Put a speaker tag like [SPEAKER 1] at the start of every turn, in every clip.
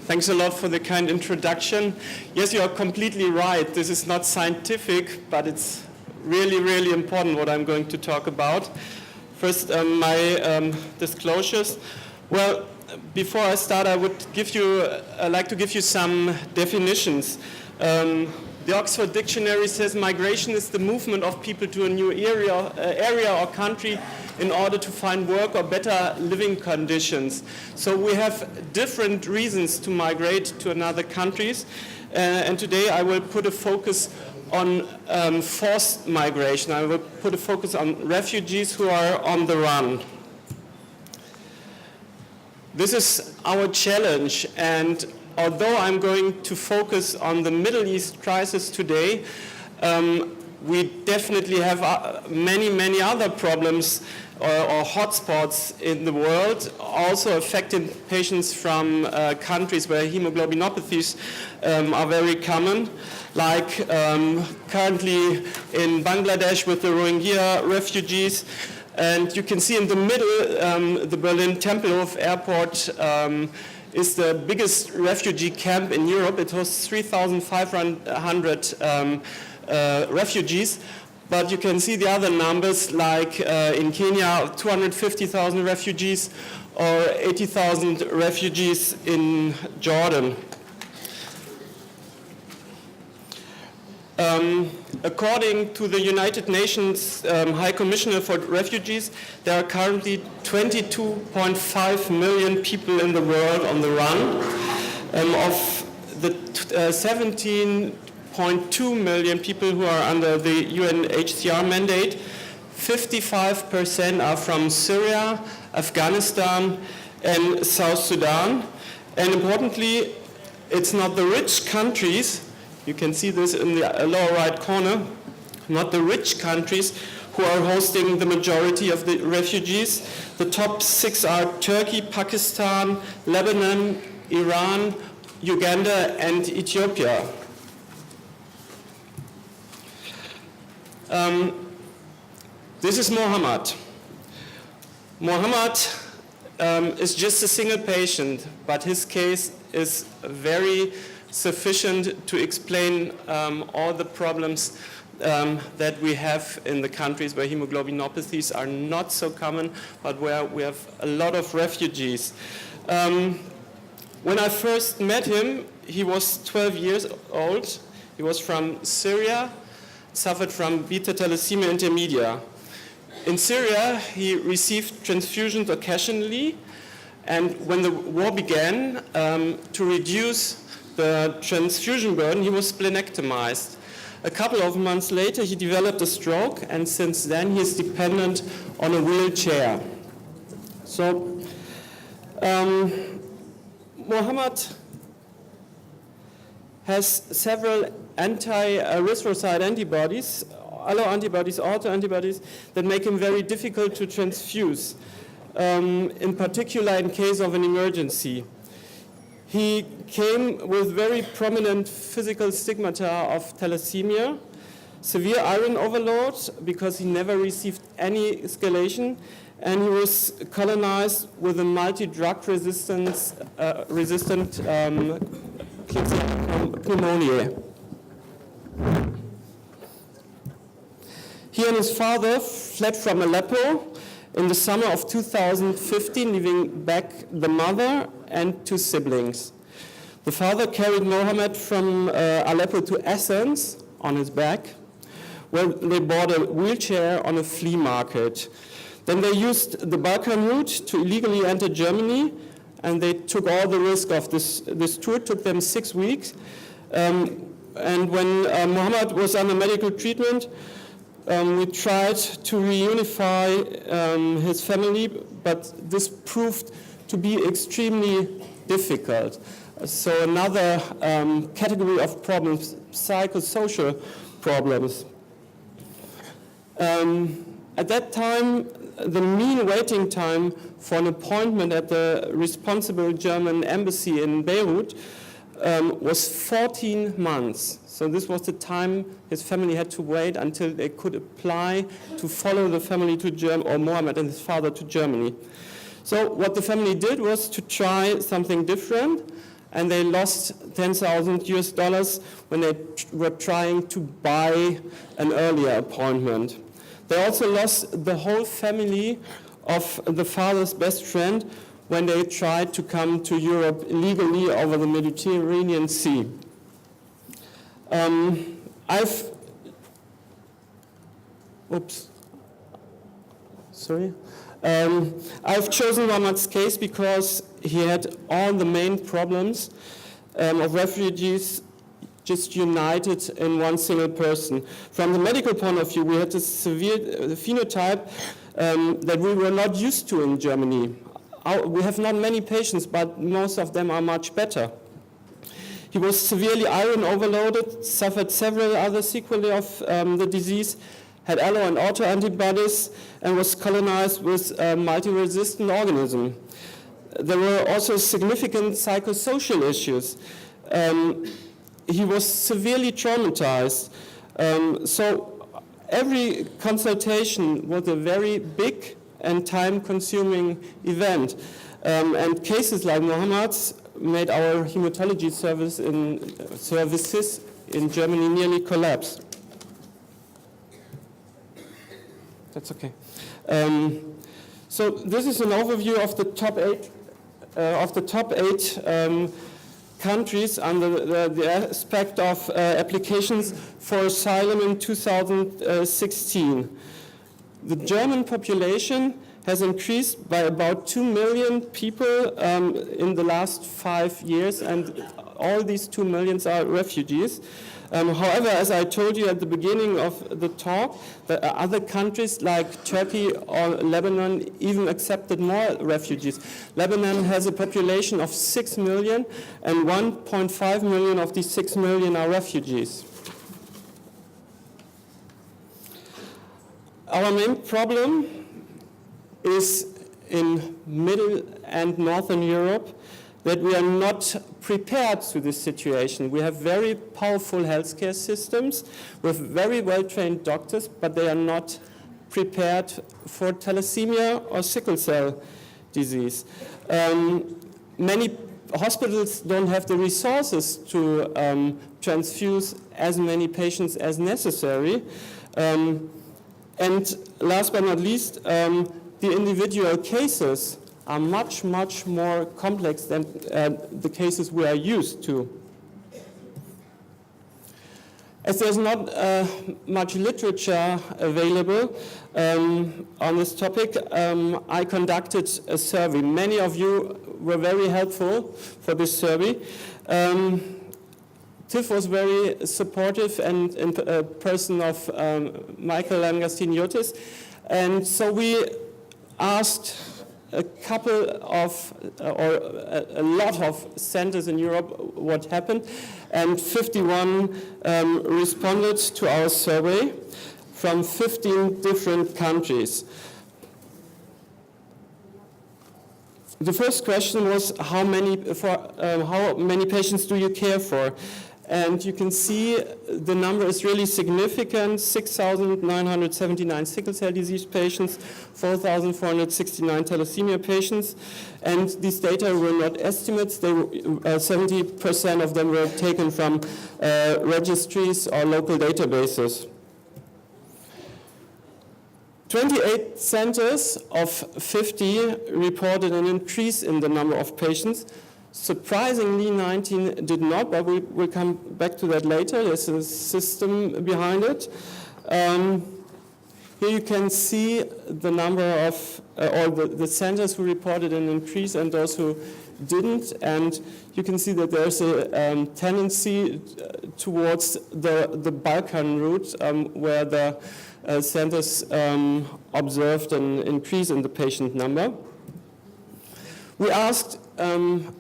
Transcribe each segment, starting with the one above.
[SPEAKER 1] Thanks a lot for the kind introduction. Yes, you are completely right. This is not scientific, but it's really, really important what I'm going to talk about. First, my disclosures. Well, before I start, I'd like to give you some definitions. The Oxford Dictionary says migration is the movement of people to a new area or country in order to find work or better living conditions. So we have different reasons to migrate to another countries. And today I will put a focus on forced migration. I will put a focus on refugees who are on the run. This is our challenge, and although I'm going to focus on the Middle East crisis today, we definitely have many other problems or hotspots in the world, also affecting patients from countries where hemoglobinopathies are very common, like currently in Bangladesh with the Rohingya refugees. And you can see in the middle, the Berlin Tempelhof Airport is the biggest refugee camp in Europe. It hosts 3,500 refugees. But you can see the other numbers, like in Kenya, 250,000 refugees, or 80,000 refugees in Jordan. According to the United Nations High Commissioner for Refugees, there are currently 22.5 million people in the world on the run. Of the 17.2 million people who are under the UNHCR mandate, 55% are from Syria, Afghanistan, and South Sudan. And importantly, it's not the rich countries. You can see this in the lower right corner, not the rich countries who are hosting the majority of the refugees. The top 6 are Turkey, Pakistan, Lebanon, Iran, Uganda, and Ethiopia. This is Muhammad. Muhammad is just a single patient, but his case is very sufficient to explain all the problems that we have in the countries where hemoglobinopathies are not so common, but where we have a lot of refugees. When I first met him, he was 12 years old. He was from Syria, suffered from beta thalassaemia intermedia. In Syria, he received transfusions occasionally, and when the war began, to reduce the transfusion burden, he was splenectomized. A couple of months later, he developed a stroke, and since then, he is dependent on a wheelchair. So, Muhammad has several anti-erythrocyte antibodies, alloantibodies, autoantibodies, that make him very difficult to transfuse, in particular in case of an emergency. He came with very prominent physical stigmata of thalassemia, severe iron overload because he never received any escalation, and he was colonized with a multi-drug resistant pneumonia. He and his father fled from Aleppo in the summer of 2015, leaving back the mother and 2 siblings. The father carried Muhammad from Aleppo to Athens on his back, where they bought a wheelchair on a flea market. Then they used the Balkan route to illegally enter Germany, and they took all the risk of this tour. It took them 6 weeks. And when Muhammad was under medical treatment, we tried to reunify his family, but this proved to be extremely difficult. So another category of problems, psychosocial problems. At that time, the mean waiting time for an appointment at the responsible German embassy in Beirut was 14 months. So this was the time his family had to wait until they could apply to follow the family to Germany, or Muhammad and his father to Germany. So what the family did was to try something different, and they lost $10,000 when they were trying to buy an earlier appointment. They also lost the whole family of the father's best friend when they tried to come to Europe legally over the Mediterranean Sea. I've chosen Muhammad's case because he had all the main problems of refugees just united in one single person. From the medical point of view, we had a severe phenotype that we were not used to in Germany. We have not many patients, but most of them are much better. He was severely iron overloaded, suffered several other sequelae of the disease, had allo and autoantibodies, and was colonized with a multi-resistant organism. There were also significant psychosocial issues. He was severely traumatized. So every consultation was a very big and time-consuming event. And cases like Muhammad's made our hematology services in Germany nearly collapse. That's okay. So this is an overview of the top eight countries under the aspect of applications for asylum in 2016. The German population has increased by about 2 million people in the last 5 years, and all these 2 million are refugees. However, as I told you at the beginning of the talk, the other countries like Turkey or Lebanon even accepted more refugees. Lebanon has a population of 6 million, and 1.5 million of these 6 million are refugees. Our main problem is in Middle and Northern Europe that we are not prepared to this situation. We have very powerful healthcare systems with very well-trained doctors, but they are not prepared for thalassemia or sickle cell disease. Many hospitals don't have the resources to transfuse as many patients as necessary. And last but not least, the individual cases are much, much more complex than the cases we are used to. As there's not much literature available on this topic, I conducted a survey. Many of you were very helpful for this survey. Tiff was very supportive and in person of Michael Langastin-Yotis. And so we asked a couple of, or a lot of centers in Europe what happened, and 51 responded to our survey from 15 different countries. The first question was how many patients do you care for? And you can see the number is really significant: 6,979 sickle cell disease patients, 4,469 thalassemia patients. And these data were not estimates. 70% of them were taken from registries or local databases. 28 centers of 50 reported an increase in the number of patients. Surprisingly, 19 did not, but we will come back to that later. There's a system behind it. Here you can see the number of, or the centers who reported an increase and those who didn't. And you can see that there's a tendency towards the Balkan route, where the centers observed an increase in the patient number. We asked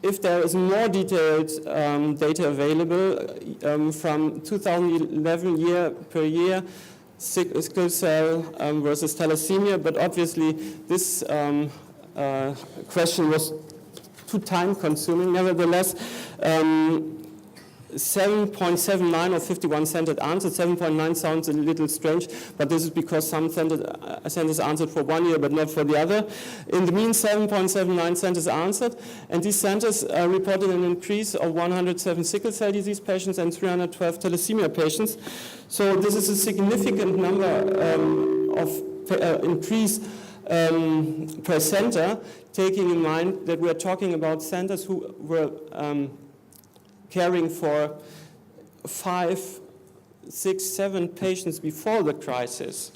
[SPEAKER 1] if there is more detailed data available from 2011 year per year, sickle cell versus thalassemia, but obviously this question was too time consuming. Nevertheless, 7.79 or 51 centered answered. 7.9 sounds a little strange, but this is because some centers answered for 1 year but not for the other. In the mean, 7.79 centers answered, and these centers reported an increase of 107 sickle cell disease patients and 312 thalassemia patients. So this is a significant number of increase per center, taking in mind that we are talking about centers who were caring for 5, 6, 7 patients before the crisis.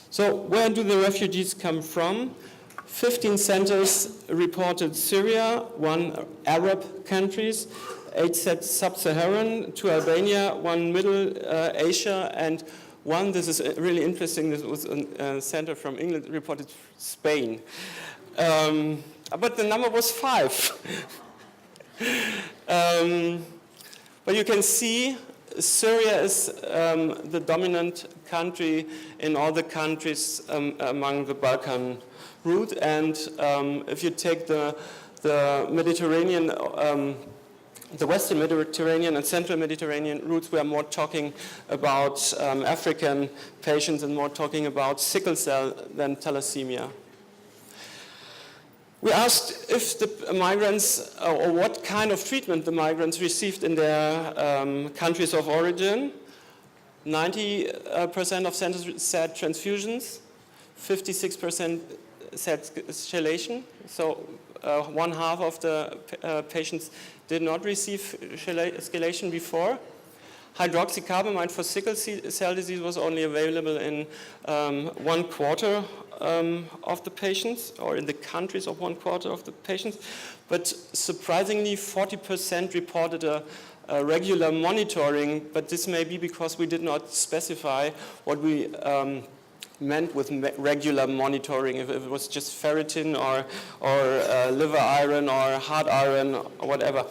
[SPEAKER 1] So where do the refugees come from? 15 centers reported Syria, 1 Arab countries, 8 said Sub-Saharan, 2 Albania, 1 Middle Asia, and 1, this is really interesting, this was a center from England, reported Spain. But the number was 5. But you can see Syria is the dominant country in all the countries among the Balkan route, and if you take the Mediterranean, the Western Mediterranean and Central Mediterranean routes, we are more talking about African patients and more talking about sickle cell than thalassemia. We asked if the migrants, or what kind of treatment the migrants received in their countries of origin. 90% of centers said transfusions, 56% said chelation, so 1/2 of the patients did not receive chelation before. Hydroxycarbamide for sickle cell disease was only available in 1/4 of the patients, or in the countries of 1/4 of the patients. But surprisingly, 40% reported a regular monitoring, but this may be because we did not specify what we meant with regular monitoring, if it was just ferritin or liver iron or heart iron or whatever.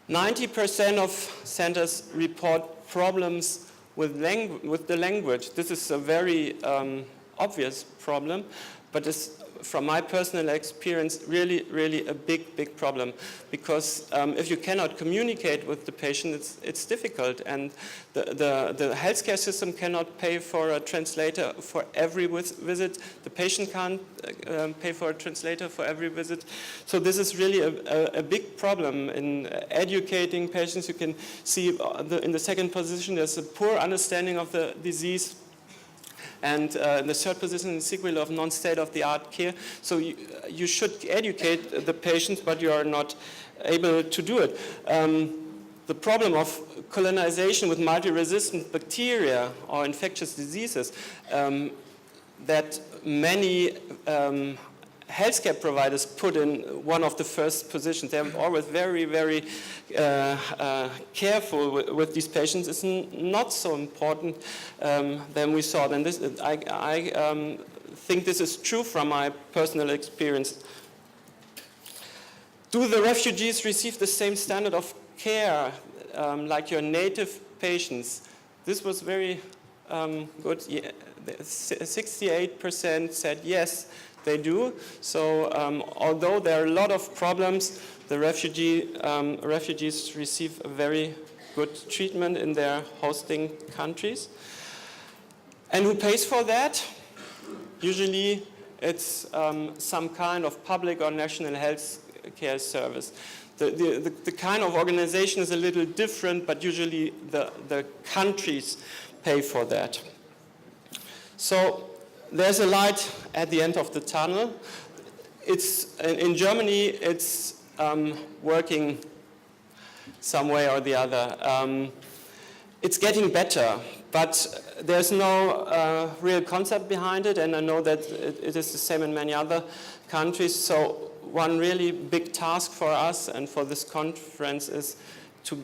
[SPEAKER 1] 90% of centers report problems with the language. This is a very obvious problem, but it's, from my personal experience, really a big problem, because if you cannot communicate with the patient, it's difficult, and the healthcare system cannot pay for a translator for every visit. The patient can't pay for a translator for every visit. So this is really a big problem in educating patients. You can see in the second position there's a poor understanding of the disease. And in the third position, the sequel of non-state-of-the-art care. So you should educate the patients, but you are not able to do it. The problem of colonization with multi-resistant bacteria or infectious diseases that many healthcare providers put in one of the first positions. They're always very careful with these patients. It's not so important than we thought. And this, I think this is true from my personal experience. Do the refugees receive the same standard of care like your native patients? This was very good. Yeah, 68% said yes, they do. So although there are a lot of problems, the refugees receive a very good treatment in their hosting countries. And who pays for that? Usually it's some kind of public or national health care service. The kind of organization is a little different, but usually the countries pay for that. So there's a light at the end of the tunnel. It's in Germany, it's working some way or the other. It's getting better, but there's no real concept behind it, and I know that it is the same in many other countries. So one really big task for us and for this conference is to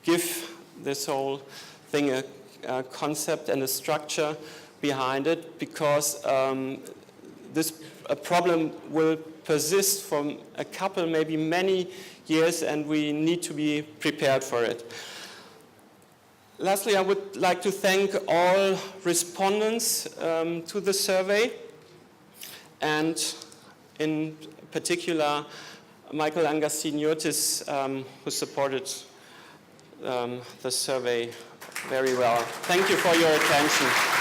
[SPEAKER 1] give this whole thing a concept and a structure behind it, because this problem will persist for a couple, maybe many years, and we need to be prepared for it. Lastly, I would like to thank all respondents to the survey, and in particular, Michael Angasiniotis, who supported the survey very well. Thank you for your attention.